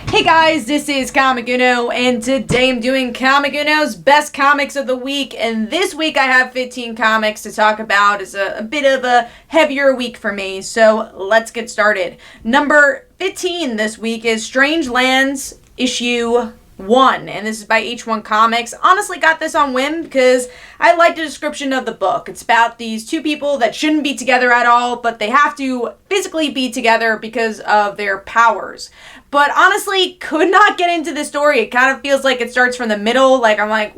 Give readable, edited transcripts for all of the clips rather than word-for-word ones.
Hey guys, this is Comic Uno, and today I'm doing Comic Uno's Best Comics of the Week, and this week I have 15 comics to talk about. It's a bit of a heavier week for me, so let's get started. Number 15 this week is Strangelands, issue 1, and this is by H1 Comics. Honestly got this on whim because I liked the description of the book. It's about these two people that shouldn't be together at all, but they have to physically be together because of their powers. But honestly, could not get into the story. It kind of feels like it starts from the middle. Like, I'm like,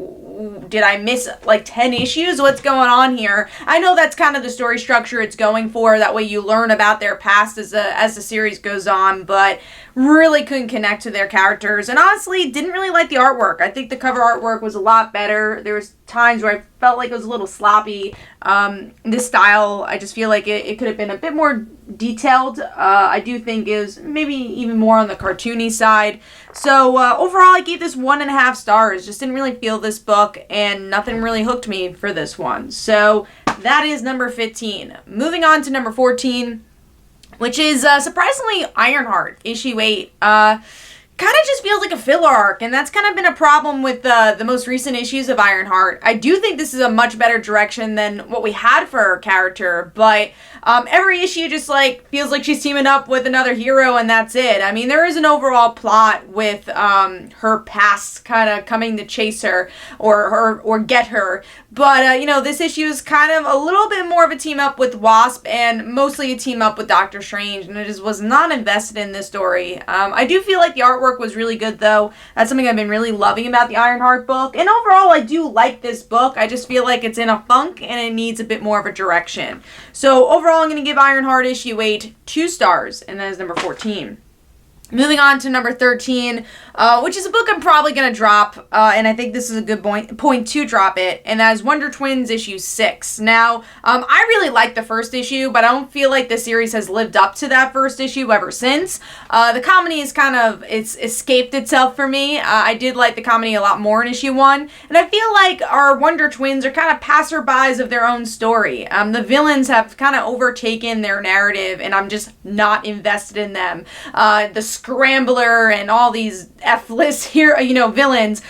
did I miss like 10 issues? What's going on here? I know that's kind of the story structure it's going for. That way you learn about their past as the series goes on, but really couldn't connect to their characters. And honestly, didn't really like the artwork. I think the cover artwork was a lot better. There was times where I felt like it was a little sloppy. This style, I just feel like it could have been a bit more detailed. I do think it was maybe even more on the cartoony side. So overall, I gave this 1.5 stars. Just didn't really feel this book, and nothing really hooked me for this one. So that is number 15. Moving on to number 14, which is surprisingly Ironheart, issue 8. Kind of just feels like a filler arc, and that's kind of been a problem with the most recent issues of Ironheart. I do think this is a much better direction than what we had for her character, but every issue just like feels like she's teaming up with another hero, and that's it. I mean, there is an overall plot with her past kind of coming to chase her or get her, but this issue is kind of a little bit more of a team up with Wasp and mostly a team up with Doctor Strange, and I just was not invested in this story. I do feel like the artwork was really good, though. That's something I've been really loving about the Ironheart book, and overall I do like this book. I just feel like it's in a funk and it needs a bit more of a direction. So overall I'm going to give Ironheart issue 8 2 stars, and that is number 14. Moving on to number 13, which is a book I'm probably going to drop, and I think this is a good point to drop it, and that is Wonder Twins issue 6. Now, I really liked the first issue, but I don't feel like the series has lived up to that first issue ever since. The comedy is it's escaped itself for me. I did like the comedy a lot more in issue 1, and I feel like our Wonder Twins are kind of passerbys of their own story. The villains have kind of overtaken their narrative, and I'm just not invested in them. The Scrambler and all these F-list here, villains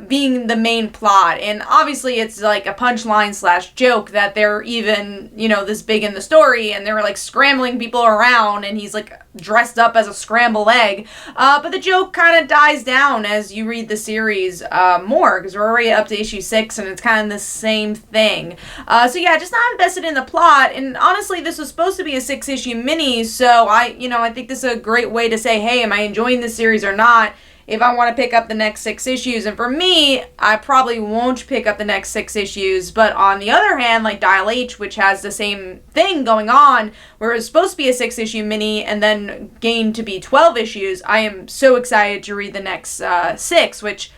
being the main plot. And obviously it's like a punchline / joke that they're even, this big in the story, and they're like scrambling people around, and he's like dressed up as a scrambled egg. But the joke kind of dies down as you read the series more, because we're already up to issue 6, and it's kind of the same thing. So yeah, just not invested in the plot. And honestly, this was supposed to be a 6-issue mini, so I think this is a great way to say, hey, am I enjoying this series or not, if I want to pick up the next 6 issues. And for me, I probably won't pick up the next 6 issues, but on the other hand, like Dial H, which has the same thing going on, where it's supposed to be a 6-issue mini and then gained to be 12 issues, I am so excited to read the next 6, which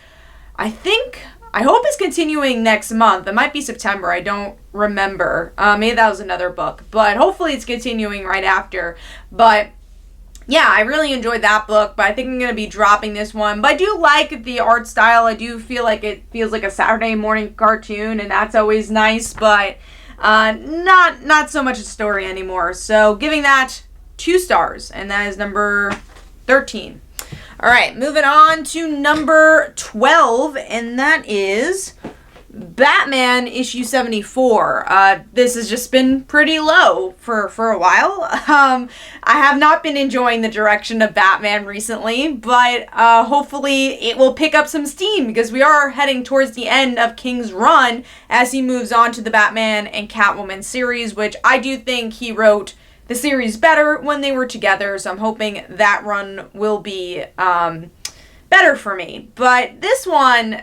I hope is continuing next month. It might be September, I don't remember. Maybe that was another book, but hopefully it's continuing right after. But yeah, I really enjoyed that book, but I think I'm going to be dropping this one. But I do like the art style. I do feel like it feels like a Saturday morning cartoon, and that's always nice, but not so much a story anymore. So giving that 2 stars, and that is number 13. All right, moving on to number 12, and that is Batman issue 74. This has just been pretty low for a while. I have not been enjoying the direction of Batman recently, but hopefully it will pick up some steam, because we are heading towards the end of King's run as he moves on to the Batman and Catwoman series, which I do think he wrote the series better when they were together, so I'm hoping that run will be better for me. But this one,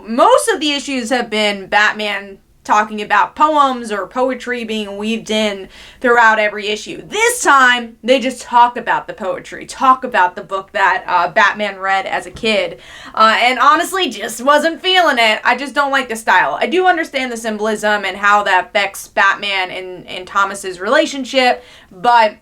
most of the issues have been Batman talking about poems or poetry being weaved in throughout every issue. This time, they just talk about the poetry, talk about the book that Batman read as a kid. And honestly, just wasn't feeling it. I just don't like the style. I do understand the symbolism and how that affects Batman and Thomas's relationship, but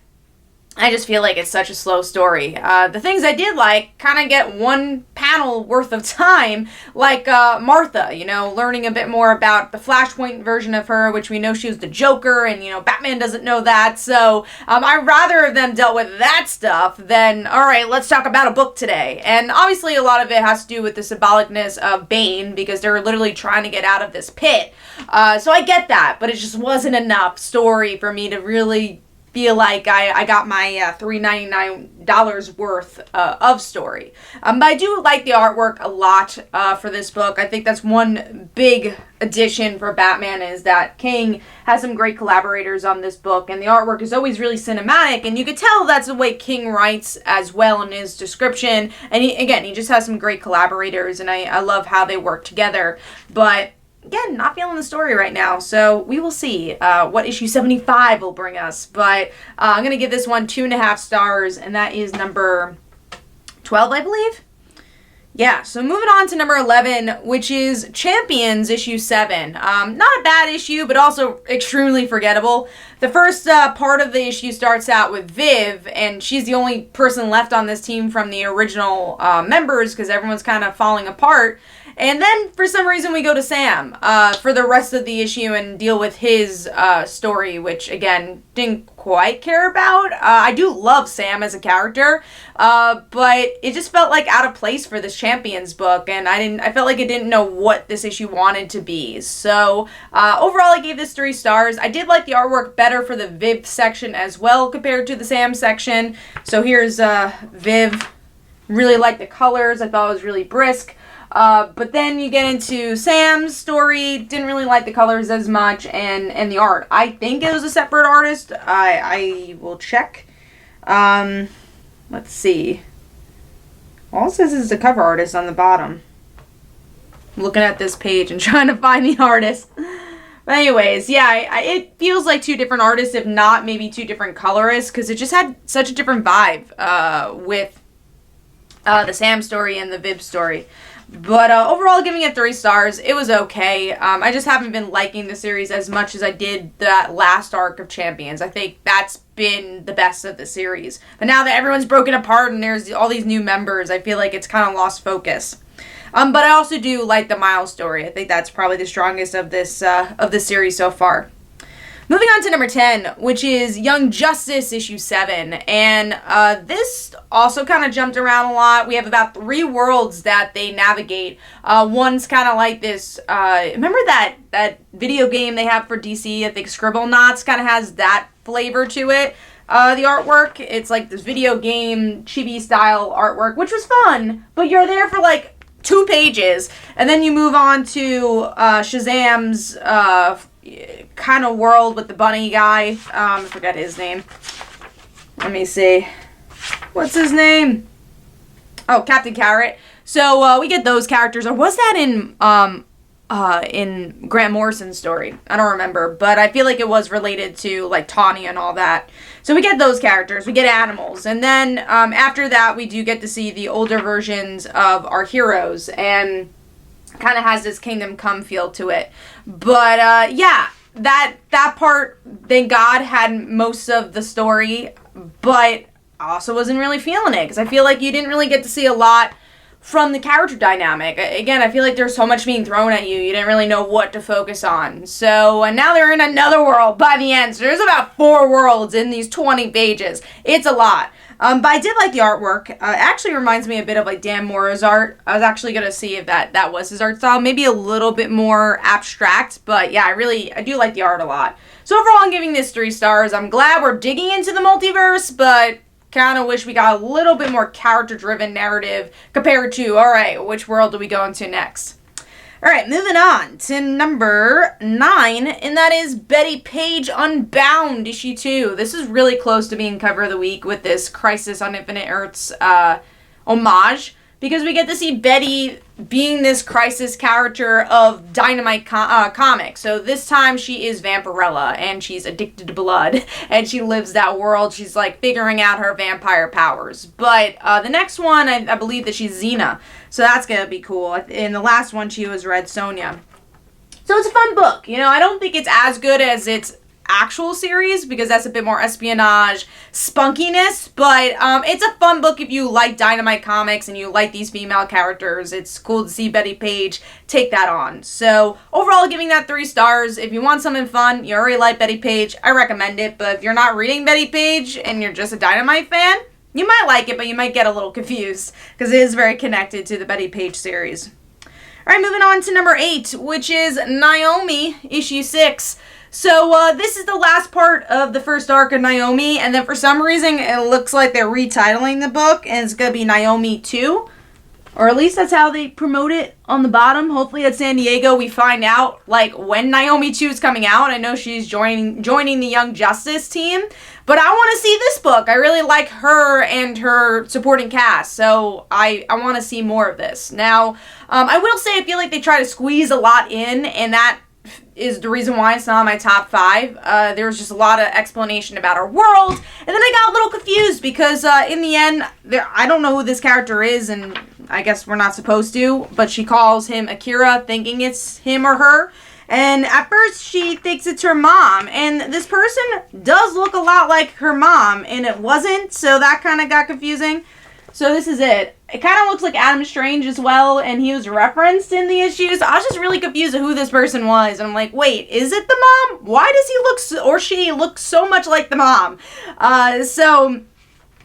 I just feel like it's such a slow story. The things I did like kind of get one panel worth of time, like Martha, learning a bit more about the Flashpoint version of her, which we know she was the Joker, and, Batman doesn't know that, so I'd rather have them dealt with that stuff than, alright, let's talk about a book today. And obviously a lot of it has to do with the symbolicness of Bane, because they're literally trying to get out of this pit. So I get that, but it just wasn't enough story for me to really feel like I got my $3.99 worth of story. But I do like the artwork a lot for this book. I think that's one big addition for Batman, is that King has some great collaborators on this book, and the artwork is always really cinematic, and you could tell that's the way King writes as well in his description. And he just has some great collaborators, and I love how they work together. But again, not feeling the story right now, so we will see what issue 75 will bring us. But I'm going to give this one 2.5 stars, and that is number 12, I believe? Yeah, so moving on to number 11, which is Champions issue 7. Not a bad issue, but also extremely forgettable. The first part of the issue starts out with Viv, and she's the only person left on this team from the original members, because everyone's kind of falling apart. And then, for some reason, we go to Sam for the rest of the issue and deal with his story, which, again, didn't quite care about. I do love Sam as a character, but it just felt like out of place for this Champions book, and I felt like I didn't know what this issue wanted to be. So, overall, I gave this 3 stars. I did like the artwork better for the Viv section as well compared to the Sam section. So here's Viv. Really liked the colors. I thought it was really brisk. But then you get into Sam's story, didn't really like the colors as much, and the art. I think it was a separate artist. I will check. Let's see. All it says is the cover artist on the bottom. I'm looking at this page and trying to find the artist. But anyways, yeah, it feels like 2 different artists, if not maybe 2 different colorists, because it just had such a different vibe with the Sam story and the Viv story. But overall, giving it 3 stars, it was okay. I just haven't been liking the series as much as I did that last arc of Champions. I think that's been the best of the series. But now that everyone's broken apart and there's all these new members, I feel like it's kind of lost focus. But I also do like the Miles story. I think that's probably the strongest of this series so far. Moving on to number 10, which is Young Justice issue 7, and this also kind of jumped around a lot. We have about 3 worlds that they navigate. One's kind of like this, remember that video game they have for DC, I think Scribblenauts kind of has that flavor to it. The artwork, it's like this video game chibi style artwork, which was fun, but you're there for like 2 pages, and then you move on to Shazam's kind of world with the bunny guy. I forgot his name. Let me see. What's his name? Oh, Captain Carrot. So we get those characters. Or was that in Grant Morrison's story? I don't remember, but I feel like it was related to like Tawny and all that. So we get those characters. We get animals, and then after that, we do get to see the older versions of our heroes, and kind of has this Kingdom Come feel to it. But yeah, that part, thank God, had most of the story, but I also wasn't really feeling it, because I feel like you didn't really get to see a lot from the character dynamic. Again, I feel like there's so much being thrown at you, you didn't really know what to focus on. So now they're in another world by the end. So there's about 4 worlds in these 20 pages. It's a lot. But I did like the artwork. It actually reminds me a bit of like Dan Mora's art. I was actually going to see if that was his art style. Maybe a little bit more abstract. But yeah, I do like the art a lot. So overall, I'm giving this 3 stars. I'm glad we're digging into the multiverse, but kind of wish we got a little bit more character-driven narrative compared to, alright, which world do we go into next? Alright, moving on to number 9, and that is Bettie Page Unbound, issue 2. This is really close to being cover of the week with this Crisis on Infinite Earths homage, because we get to see Bettie being this Crisis character of Dynamite comics. So this time she is Vampirella, and she's addicted to blood, and she lives that world. She's like figuring out her vampire powers. But the next one, I believe that she's Xena, so that's gonna be cool. In the last one, she was Red Sonja. So it's a fun book. I don't think it's as good as its actual series because that's a bit more espionage spunkiness, but it's a fun book if you like Dynamite comics and you like these female characters. It's cool to see Bettie Page take that on. So overall, giving that 3 stars. If you want something fun, you already like Bettie Page, I recommend it, but if you're not reading Bettie Page and you're just a Dynamite fan, you might like it, but you might get a little confused because it is very connected to the Bettie Page series. All right, moving on to number 8, which is Naomi, issue 6. So this is the last part of the first arc of Naomi, and then for some reason it looks like they're retitling the book, and it's going to be Naomi 2. Or at least that's how they promote it on the bottom. Hopefully at San Diego we find out like when Naomi 2 is coming out. I know she's joining the Young Justice team. But I want to see this book. I really like her and her supporting cast. So I want to see more of this. Now, I will say I feel like they try to squeeze a lot in, and that is the reason why it's not on my top 5. There was just a lot of explanation about her world, and then I got a little confused because in the end, I don't know who this character is, and I guess we're not supposed to, but she calls him Akira, thinking it's him or her, and at first she thinks it's her mom, and this person does look a lot like her mom, and it wasn't, so that kind of got confusing. So this is it. It kind of looks like Adam Strange as well, and he was referenced in the issues. I was just really confused at who this person was, and I'm like, wait, is it the mom? Why does he look, or she look so much like the mom? So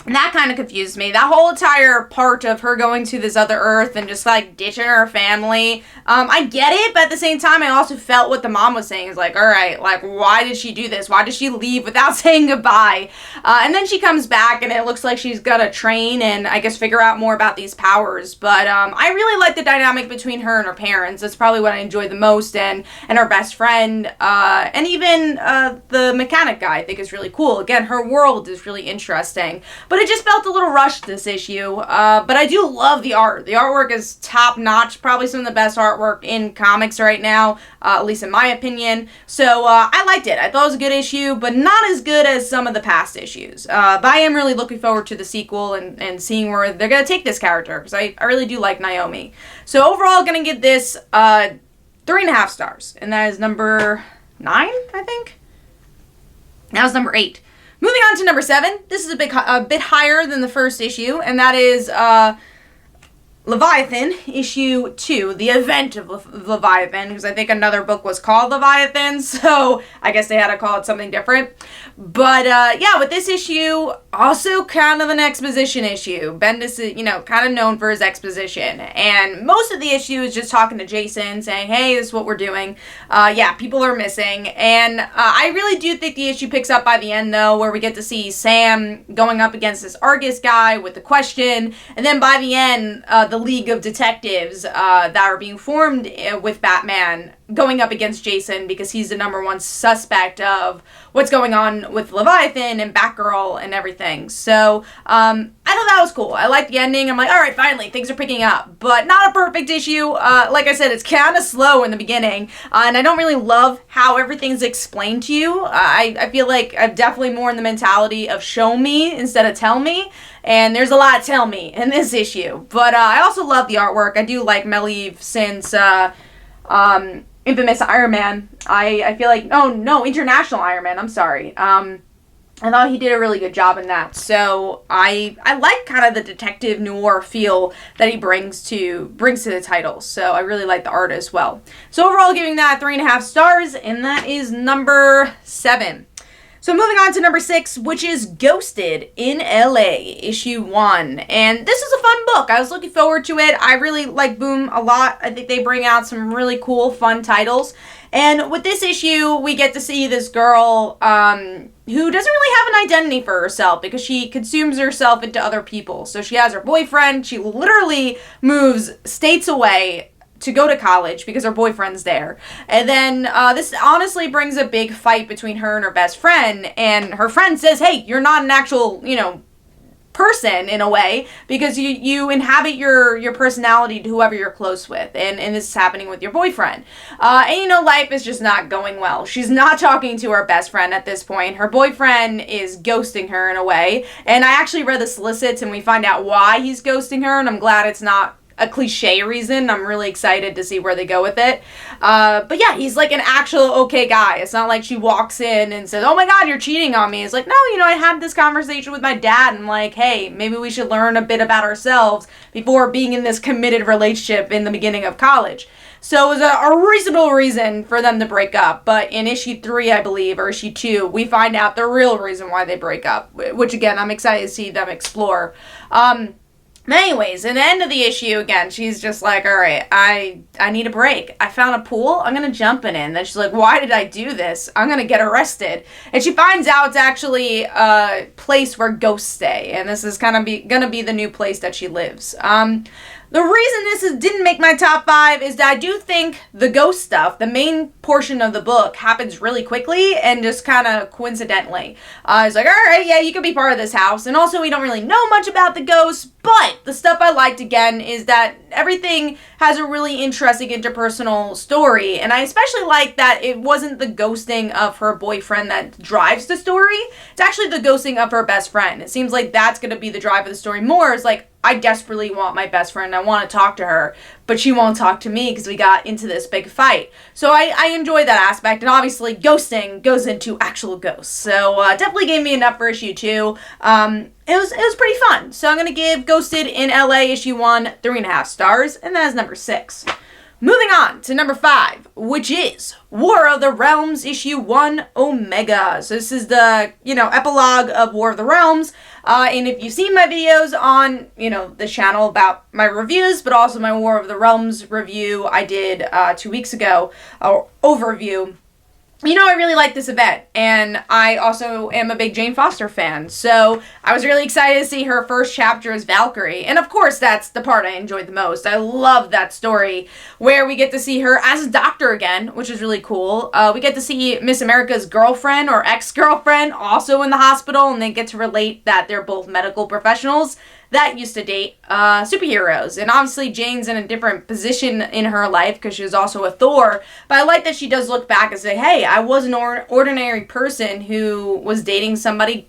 that kind of confused me. That whole entire part of her going to this other Earth and just like ditching her family. I get it, but at the same time, I also felt what the mom was saying. Is like, all right, like, why did she do this? Why did she leave without saying goodbye? And then she comes back, and it looks like she's gonna train and I guess figure out more about these powers. But I really like the dynamic between her and her parents. That's probably what I enjoyed the most, and her best friend, and even the mechanic guy I think is really cool. Again, her world is really interesting. But it just felt a little rushed this issue. But I do love the art. The artwork is top notch. Probably some of the best artwork in comics right now, at least in my opinion. So I liked it. I thought it was a good issue, but not as good as some of the past issues. But I am really looking forward to the sequel and seeing where they're going to take this character, because I really do like Naomi. So overall, going to give this 3.5 stars. And that is number 9, I think? That was number 8. Moving on to number 7, this is a bit higher than the first issue, and that is Leviathan, issue 2, the event of Leviathan, because I think another book was called Leviathan, so I guess they had to call it something different. But yeah, with this issue, also kind of an exposition issue. Bendis is, kind of known for his exposition, and most of the issue is just talking to Jason, saying, hey, this is what we're doing. Yeah, people are missing, and I really do think the issue picks up by the end, though, where we get to see Sam going up against this Argus guy with the question, and then by the end, the League of Detectives that are being formed with Batman going up against Jason because he's the number one suspect of what's going on with Leviathan and Batgirl and everything. So I thought that was cool. I liked the ending. I'm like, all right, finally, things are picking up. But not a perfect issue. Like I said, it's kind of slow in the beginning. And I don't really love how everything's explained to you. I feel like I'm definitely more in the mentality of show me instead of tell me. And there's a lot of tell me in this issue. But I also love the artwork. I do like Melieve since Infamous Iron Man. I feel like, no, International Iron Man, I'm sorry. I thought he did a really good job in that. So I like kind of the detective noir feel that he brings to the title. So I really like the art as well. So overall, giving that 3.5 stars, and that is number 7. So moving on to number 6, which is Ghosted in LA, issue 1. And this is a fun book. I was looking forward to it. I really like Boom a lot. I think they bring out some really cool, fun titles. And with this issue, we get to see this girl who doesn't really have an identity for herself because she consumes herself into other people. So she has her boyfriend. She literally moves states away to go to college because her boyfriend's there. And then this honestly brings a big fight between her and her best friend. And her friend says, hey, you're not an actual, person in a way because you inhabit your personality to whoever you're close with. And this is happening with your boyfriend. And life is just not going well. She's not talking to her best friend at this point. Her boyfriend is ghosting her in a way. And I actually read the solicits and we find out why he's ghosting her. And I'm glad it's not a cliche reason. I'm really excited to see where they go with it. But yeah, he's like an actual okay guy. It's not like she walks in and says, oh my god, you're cheating on me. It's like, no, I had this conversation with my dad and like, hey, maybe we should learn a bit about ourselves before being in this committed relationship in the beginning of college. So it was a reasonable reason for them to break up. But in issue 3, I believe, or issue 2, we find out the real reason why they break up, which again, I'm excited to see them explore. Anyways, in the end of the issue, again, she's just like, all right, I need a break. I found a pool. I'm going to jump in it. And then she's like, why did I do this? I'm going to get arrested. And she finds out it's actually a place where ghosts stay. And this is going to be the new place that she lives. The reason this didn't make my top 5 is that I do think the ghost stuff, the main portion of the book, happens really quickly and just kind of coincidentally. It's like, all right, yeah, you could be part of this house. And also, we don't really know much about the ghosts, but the stuff I liked, again, is that everything has a really interesting interpersonal story. And I especially like that it wasn't the ghosting of her boyfriend that drives the story. It's actually the ghosting of her best friend. It seems like that's going to be the drive of the story more. It's like, I desperately want my best friend. I want to talk to her, but she won't talk to me because we got into this big fight. So I enjoy that aspect, and obviously ghosting goes into actual ghosts. So definitely gave me enough for issue 2. It was pretty fun. So I'm going to give Ghosted in LA issue 1 3.5 stars, and that is number 6. Moving on to number 5, which is War of the Realms issue 1 Omega. So this is the, epilogue of War of the Realms. And if you've seen my videos on, the channel about my reviews, but also my War of the Realms review I did 2 weeks ago, or overview, I really like this event, and I also am a big Jane Foster fan, so I was really excited to see her first chapter as Valkyrie, and of course that's the part I enjoyed the most. I love that story where we get to see her as a doctor again, which is really cool. We get to see Miss America's girlfriend or ex-girlfriend also in the hospital, and they get to relate that they're both medical professionals that used to date superheroes. And obviously Jane's in a different position in her life because she was also a Thor. But I like that she does look back and say, hey, I was an ordinary person who was dating somebody,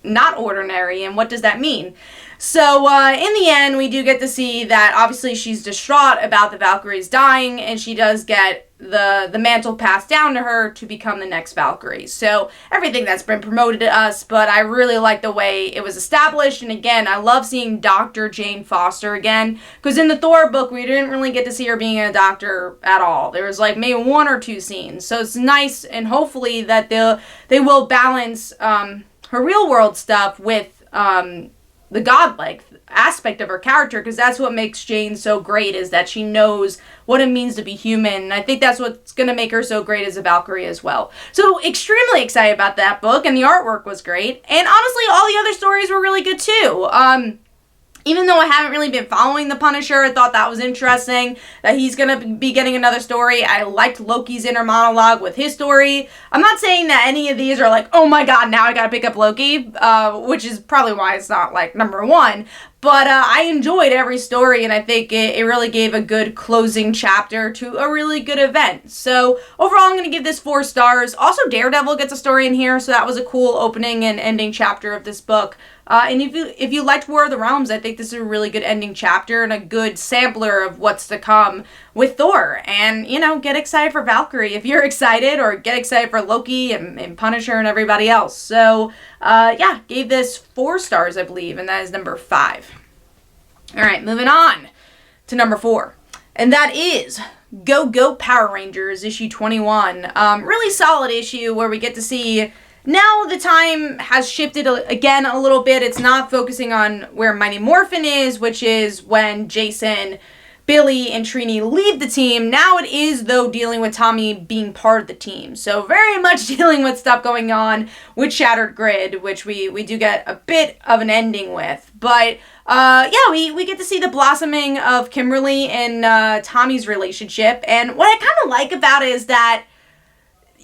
not ordinary. And what does that mean? So in the end, we do get to see that obviously she's distraught about the Valkyries dying, and she does get the mantle passed down to her to become the next Valkyrie. So everything that's been promoted to us, but I really like the way it was established. And again, I love seeing Dr. Jane Foster again, because in the Thor book, we didn't really get to see her being a doctor at all. There was like maybe 1 or 2 scenes. So it's nice, and hopefully that they will balance her real world stuff with the godlike aspect of her character, because that's what makes Jane so great, is that she knows what it means to be human. And I think that's what's going to make her so great as a Valkyrie as well. So extremely excited about that book, and the artwork was great. And honestly, all the other stories were really good too. Even though I haven't really been following the Punisher, I thought that was interesting, that he's going to be getting another story. I liked Loki's inner monologue with his story. I'm not saying that any of these are like, oh my god, now I got to pick up Loki, which is probably why it's not like number 1. But I enjoyed every story, and I think it really gave a good closing chapter to a really good event. So overall, I'm going to give this 4 stars. Also, Daredevil gets a story in here, so that was a cool opening and ending chapter of this book. And if you liked War of the Realms, I think this is a really good ending chapter and a good sampler of what's to come with Thor. And, get excited for Valkyrie if you're excited, or get excited for Loki and Punisher and everybody else. So, yeah, gave this 4 stars, I believe, and that is number 5. All right, moving on to number 4. And that is Go Go Power Rangers, issue 21. Really solid issue where we get to see... Now the time has shifted again a little bit. It's not focusing on where Mighty Morphin is, which is when Jason, Billy, and Trini leave the team. Now it is, though, dealing with Tommy being part of the team. So very much dealing with stuff going on with Shattered Grid, which we do get a bit of an ending with. But, yeah, we get to see the blossoming of Kimberly and Tommy's relationship. And what I kind of like about it is that,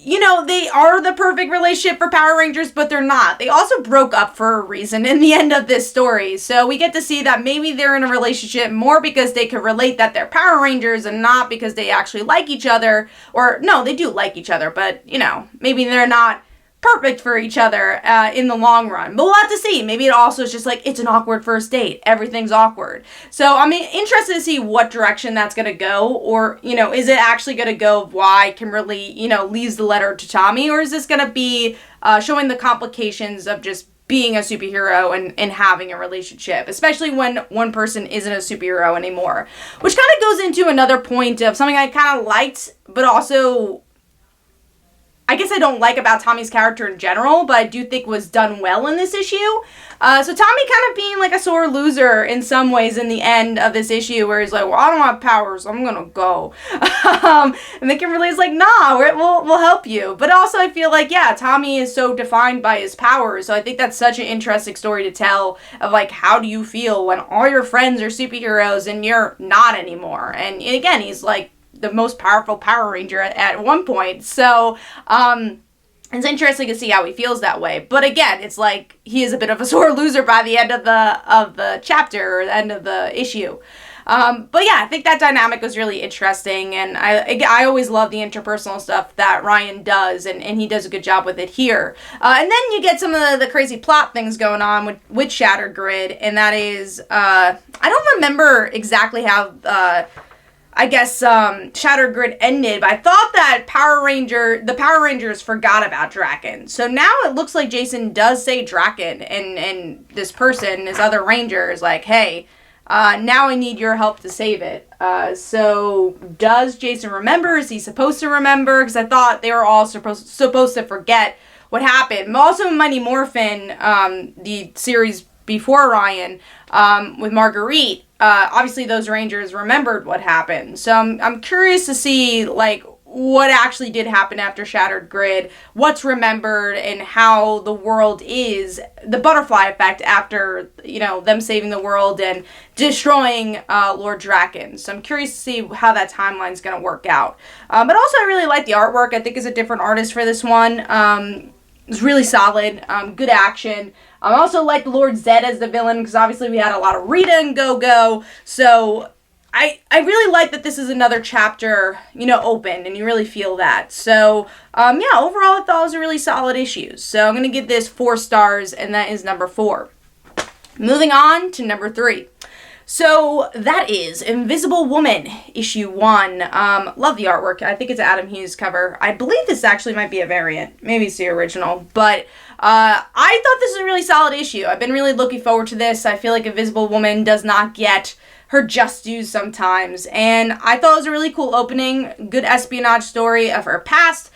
they are the perfect relationship for Power Rangers, but they're not. They also broke up for a reason in the end of this story. So we get to see that maybe they're in a relationship more because they could relate that they're Power Rangers and not because they actually like each other. Or, no, they do like each other, but, maybe they're not perfect for each other in the long run. But we'll have to see. Maybe it also is just like, it's an awkward first date. Everything's awkward. So I'm interested to see what direction that's going to go. Or, is it actually going to go why Kimberly, leaves the letter to Tommy? Or is this going to be showing the complications of just being a superhero and having a relationship, especially when one person isn't a superhero anymore? Which kind of goes into another point of something I kind of liked, but also I guess I don't like about Tommy's character in general, but I do think was done well in this issue. So Tommy kind of being like a sore loser in some ways in the end of this issue, where he's like, well, I don't have powers, I'm gonna go. And then Kimberly's like, nah, we'll help you. But also I feel like, yeah, Tommy is so defined by his powers, so I think that's such an interesting story to tell of like, how do you feel when all your friends are superheroes and you're not anymore? And again, he's like the most powerful Power Ranger at one point. So, it's interesting to see how he feels that way. But again, it's like he is a bit of a sore loser by the end of the chapter, or the end of the issue. But yeah, I think that dynamic was really interesting, and I always love the interpersonal stuff that Ryan does, and he does a good job with it here. And then you get some of the crazy plot things going on with Shattered Grid, and that is, I don't remember exactly how Shattered Grid ended, but I thought that the Power Rangers forgot about Draken. So now it looks like Jason does say Draken, and this other ranger is like, hey, now I need your help to save it. So does Jason remember? Is he supposed to remember? Because I thought they were all supposed to forget what happened. Also in Mighty Morphin, the series before Ryan, with Marguerite, obviously those Rangers remembered what happened. So I'm curious to see, like, what actually did happen after Shattered Grid, what's remembered, and how the world is, the butterfly effect after, them saving the world and destroying Lord Draken. So I'm curious to see how that timeline's going to work out. But also I really like the artwork. I think it's a different artist for this one. It's really solid, good action. I also like Lord Zed as the villain, because obviously we had a lot of Rita and Go-Go, so I really like that this is another chapter, open, and you really feel that. So, overall I thought it was a really solid issue. So I'm going to give this 4 stars, and that is number 4. Moving on to number 3. So that is Invisible Woman, issue 1. Love the artwork. I think it's an Adam Hughes cover. I believe this actually might be a variant. Maybe it's the original. But I thought this was a really solid issue. I've been really looking forward to this. I feel like Invisible Woman does not get her just dues sometimes. And I thought it was a really cool opening. Good espionage story of her past.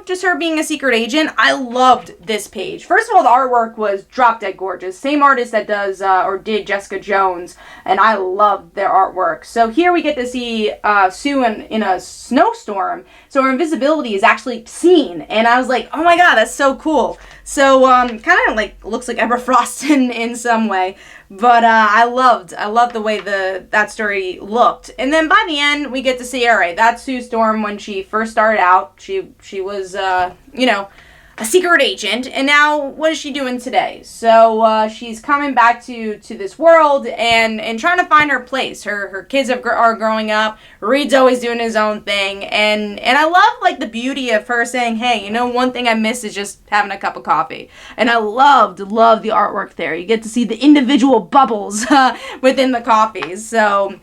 Just her being a secret agent. I loved this page. First of all, the artwork was drop dead gorgeous. Same artist that does, or did Jessica Jones, and I loved their artwork. So here we get to see Sue in a snowstorm, so her invisibility is actually seen, and I was like, oh my god, that's so cool. So, kind of like, looks like Emma Frost in some way. But I loved the way that story looked. And then by the end, we get to see, all right, that's Sue Storm when she first started out. She was, a secret agent. And now, what is she doing today? So she's coming back to this world and trying to find her place. Her kids are growing up. Reed's always doing his own thing. And I love, like, the beauty of her saying, hey, one thing I miss is just having a cup of coffee. And I loved the artwork there. You get to see the individual bubbles within the coffee. So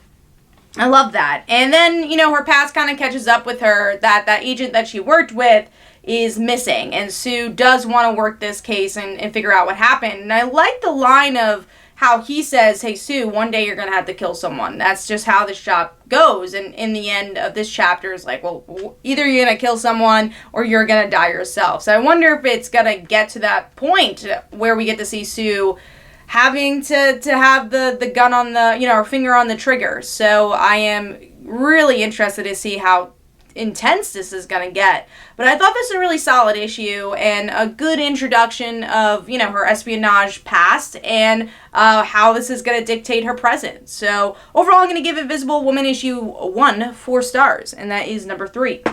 I love that. And then, her past kind of catches up with her. That agent that she worked with is missing, and Sue does want to work this case and figure out what happened. And I like the line of how he says, hey Sue, one day you're going to have to kill someone. That's just how this job goes. And in the end of this chapter is like, well, either you're going to kill someone or you're going to die yourself. So I wonder if it's going to get to that point where we get to see Sue having to have the gun on the, her finger on the trigger. So I am really interested to see how intense this is going to get. But I thought this was a really solid issue and a good introduction of, her espionage past and how this is going to dictate her present. So overall, I'm going to give Invisible Woman issue 1 4 stars, and that is number 3.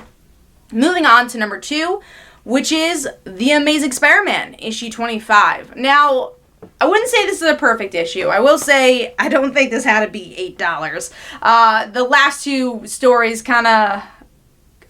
Moving on to number 2, which is The Amazing Spider-Man, issue 25. Now, I wouldn't say this is a perfect issue. I will say I don't think this had to be $8. The last 2 stories kind of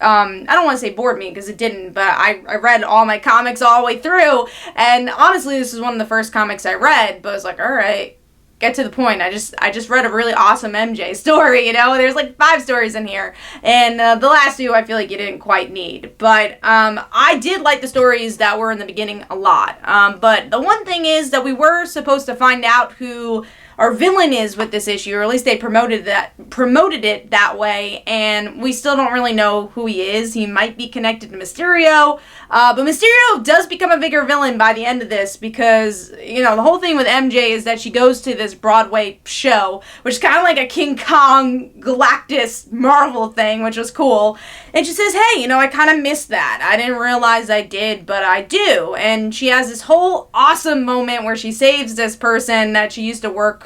I don't want to say bored me because it didn't, but I read all my comics all the way through, and honestly, this is one of the first comics I read, but I was like, all right, get to the point. I just read a really awesome MJ story, there's like 5 stories in here, and the last 2 I feel like you didn't quite need, but I did like the stories that were in the beginning a lot, but the one thing is that we were supposed to find out who our villain is with this issue, or at least they promoted it that way, and we still don't really know who he is. He might be connected to Mysterio, but Mysterio does become a bigger villain by the end of this, because, the whole thing with MJ is that she goes to this Broadway show, which is kind of like a King Kong Galactus Marvel thing, which was cool, and she says, hey, I kind of missed that. I didn't realize I did, but I do, and she has this whole awesome moment where she saves this person that she used to work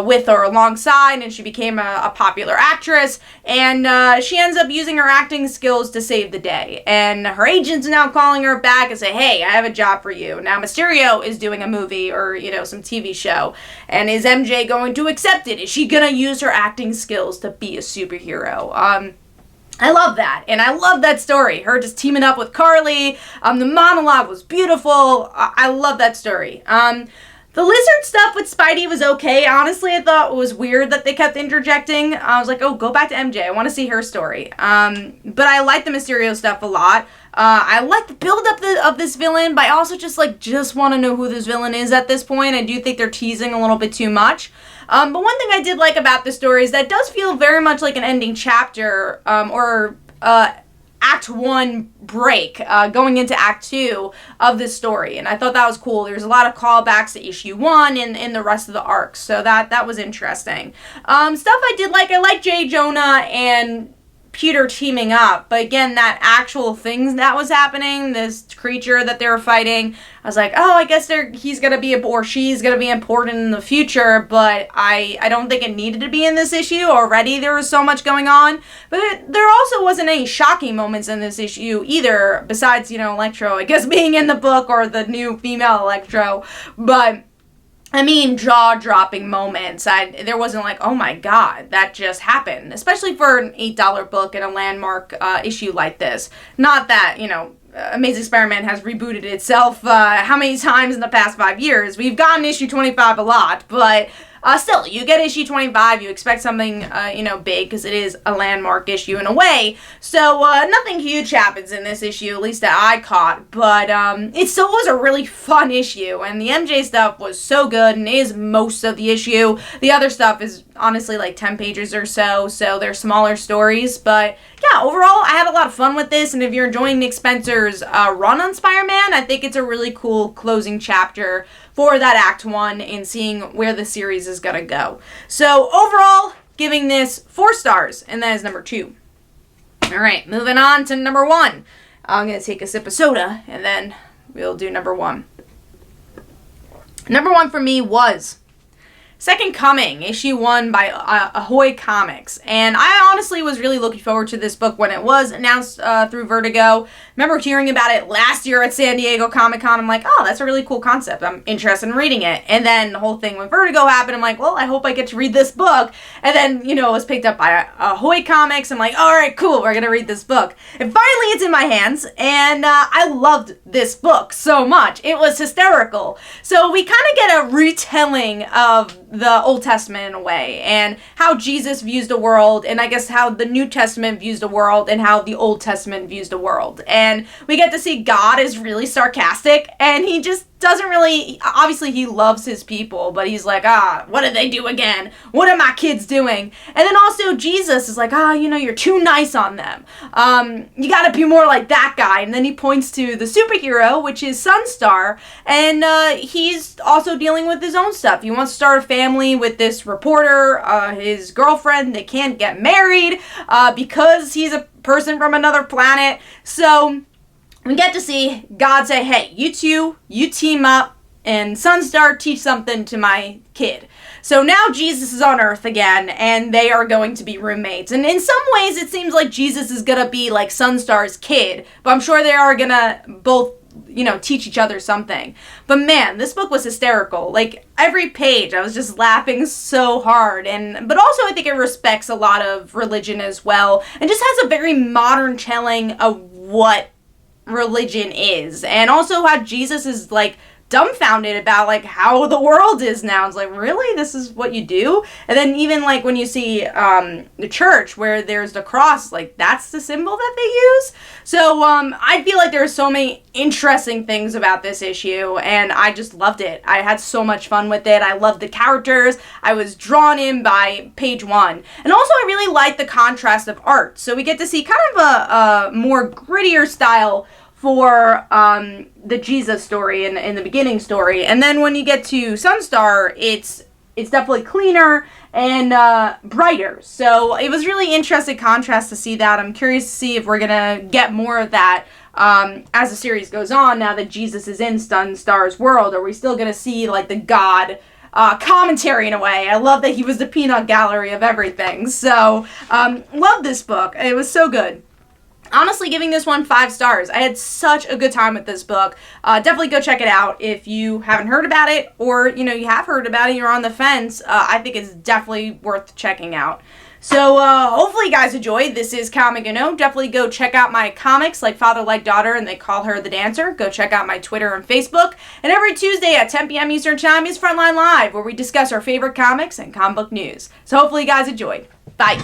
with or alongside, and she became a popular actress, and she ends up using her acting skills to save the day, and her agent's now calling her back and say, hey, I have a job for you. Now Mysterio is doing a movie or some TV show, and is MJ going to accept it? Is she gonna use her acting skills to be a superhero? I love that, and I love that story. Her just teaming up with Carly. The monologue was beautiful. I love that story. The lizard stuff with Spidey was okay. Honestly, I thought it was weird that they kept interjecting. I was like, oh, go back to MJ. I want to see her story. But I like the Mysterio stuff a lot. I like the build-up of this villain, but I also just want to know who this villain is at this point. I do think they're teasing a little bit too much. But one thing I did like about this story is that it does feel very much like an ending chapter, or Act 1 break, going into Act 2 of this story, and I thought that was cool. There's a lot of callbacks to issue 1 and the rest of the arcs, so that was interesting. Stuff I did like, I like J. Jonah and Peter teaming up, but again, that actual thing that was happening, this creature that they were fighting, I was like, oh, I guess he's gonna be, or she's gonna be important in the future, but I don't think it needed to be in this issue. Already there was so much going on, but there also wasn't any shocking moments in this issue either, besides, Electro, I guess, being in the book, or the new female Electro, but I mean, jaw-dropping moments. There wasn't like, oh my god, that just happened. Especially for an $8 book and a landmark issue like this. Not that, Amazing Spider-Man has rebooted itself how many times in the past 5 years. We've gotten issue 25 a lot, but still, you get issue 25, you expect something, big, because it is a landmark issue in a way. So, nothing huge happens in this issue, at least that I caught, but it still was a really fun issue, and the MJ stuff was so good, and is most of the issue. The other stuff is honestly like 10 pages or so they're smaller stories, but yeah, overall, I had a lot of fun with this, and if you're enjoying Nick Spencer's run on Spider-Man, I think it's a really cool closing chapter for that Act 1 and seeing where the series is gonna go. So overall, giving this 4 stars, and that is number 2. Alright, moving on to number 1. I'm gonna take a sip of soda, and then we'll do number 1. Number 1 for me was Second Coming, issue 1 by Ahoy Comics. And I honestly was really looking forward to this book when it was announced through Vertigo. Remember hearing about it last year at San Diego Comic-Con. I'm like, oh, that's a really cool concept. I'm interested in reading it. And then the whole thing with Vertigo happened. I'm like, well, I hope I get to read this book. And then, it was picked up by Ahoy Comics. I'm like, all right, cool, we're going to read this book. And finally it's in my hands. And I loved this book so much. It was hysterical. So we kind of get a retelling of the Old Testament in a way, and how Jesus views the world, and I guess how the New Testament views the world, and how the Old Testament views the world. And we get to see God is really sarcastic, and he just doesn't really, obviously he loves his people, but he's like, what did they do again? What are my kids doing? And then also Jesus is like, you're too nice on them. You gotta be more like that guy. And then he points to the superhero, which is Sunstar, and he's also dealing with his own stuff. He wants to start a family with this reporter, his girlfriend. They can't get married because he's a person from another planet. So we get to see God say, hey, you two, you team up, and Sunstar teach something to my kid. So now Jesus is on Earth again, and they are going to be roommates. And in some ways, it seems like Jesus is going to be like Sunstar's kid, but I'm sure they are going to both teach each other something. But man, this book was hysterical. Like, every page, I was just laughing so hard. But also, I think it respects a lot of religion as well, and just has a very modern telling of what religion is, and also how Jesus is, like, dumbfounded about, like, how the world is now. It's like, really? This is what you do? And then even, like, when you see the church where there's the cross, like, that's the symbol that they use. So I feel like there's so many interesting things about this issue, and I just loved it. I had so much fun with it. I loved the characters. I was drawn in by page 1. And also, I really liked the contrast of art. So we get to see kind of a more grittier style for the Jesus story in the beginning story. And then when you get to Sunstar, it's definitely cleaner and brighter. So it was really interesting contrast to see that. I'm curious to see if we're going to get more of that as the series goes on, now that Jesus is in Sunstar's world. Are we still going to see, like, the God commentary in a way? I love that he was the peanut gallery of everything. So love this book. It was so good. Honestly, giving this one 5 stars. I had such a good time with this book. Definitely go check it out if you haven't heard about it, or, you have heard about it, you're on the fence. I think it's definitely worth checking out. So, hopefully you guys enjoyed. This is Comic Uno. Definitely go check out my comics, like Father Like Daughter and They Call Her the Dancer. Go check out my Twitter and Facebook. And every Tuesday at 10 p.m. Eastern Time is Frontline Live, where we discuss our favorite comics and comic book news. So hopefully you guys enjoyed. Bye.